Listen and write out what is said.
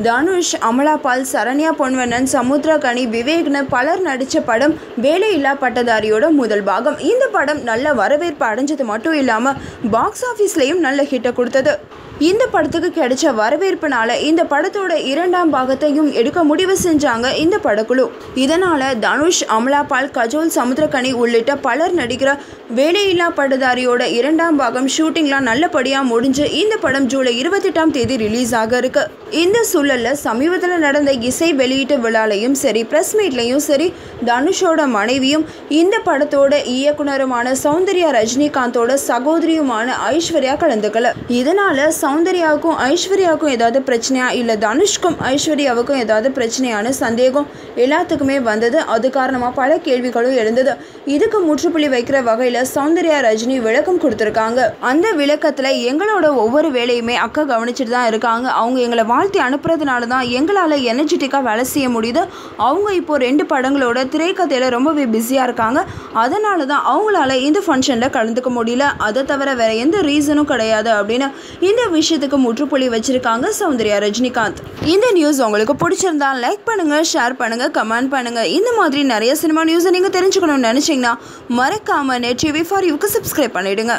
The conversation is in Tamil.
தனுஷ், அமலா பால், சரண்யா பொன்வண்ணன், சமுத்திரகனி, விவேக்னு பலர் நடித்த படம் வேலையில்லா பட்டதாரியோட முதல் பாகம். இந்த படம் நல்ல வரவேற்பு அடைஞ்சது மட்டும் இல்லாமல் பாக்ஸ் ஆஃபீஸ்லேயும் நல்ல ஹிட்டை கொடுத்தது. இந்த படத்துக்கு கிடைச்ச வரவேற்புனால இந்த படத்தோட 2ஆம் பாகத்தையும் எடுக்க முடிவு செஞ்சாங்க இந்த படக்குழு. இதனால தனுஷ், அமலா பால், கஜோல், சமுத்திரகனி உள்ளிட்ட பலர் நடிக்கிற வேலையில்லா பட்டதாரியோட 2ஆம் பாகம் ஷூட்டிங்லாம் நல்லபடியாக முடிஞ்சு இந்த படம் ஜூலை 28ஆம் தேதி ரிலீஸ் ஆக இருக்கு. இந்த சூழல்ல சமீபத்தில் நடந்த இசை வெளியீட்டு விழாலையும் சரி, பிரஸ் மீட்லையும் சரி, தனுஷோட மனைவியும் இந்த படத்தோட இயக்குனருமான சௌந்தர்யா ரஜினிகாந்தோட சகோதரியுமான ஐஸ்வர்யா கலந்துக்கல. இதனால சௌந்தர்யாவுக்கும் ஐஸ்வர்யாவுக்கும் ஏதாவது பிரச்சனையா, இல்லை தனுஷ்க்கும் ஐஸ்வர்யாவுக்கும் ஏதாவது பிரச்சனையான சந்தேகம் எல்லாத்துக்குமே வந்தது. அது காரணமாக பல கேள்விகளும் எழுந்தது. இதுக்கு முற்றுப்புள்ளி வைக்கிற வகையில் சௌந்தர்யா ரஜினி விளக்கம் கொடுத்துருக்காங்க. அந்த விளக்கத்தில் எங்களோட ஒவ்வொரு வேலையுமே அக்கா கவனிச்சுட்டு தான் இருக்காங்க. அவங்க எங்களை வாழ்த்தி அனுப்புறதுனால தான் எங்களால் எனர்ஜெட்டிக்காக வேலை செய்ய முடியுது. அவங்க இப்போ 2 படங்களோட திரைக்கதையில் ரொம்பவே பிஸியாக இருக்காங்க. அதனால தான் அவங்களால இந்த ஃபங்க்ஷனில் கலந்துக்க முடியல. அதை தவிர வேற எந்த ரீசனும் கிடையாது அப்படின்னு இந்த விஷயத்துக்கு முற்றுப்புள்ளி வச்சிருக்காங்க சௌந்தர்யா ரஜினிகாந்த். இந்த நியூஸ் உங்களுக்கு பிடிச்சிருந்தா லைக் பண்ணுங்க, ஷேர் பண்ணுங்க, கமெண்ட் பண்ணுங்க. இந்த மாதிரி நிறைய சினிமா நியூஸை நீங்க தெரிஞ்சுக்கணும்னு நினைச்சீங்கன்னா மறக்காம NET TV4Uக்கு சப்ஸ்கிரைப் பண்ணிடுங்க.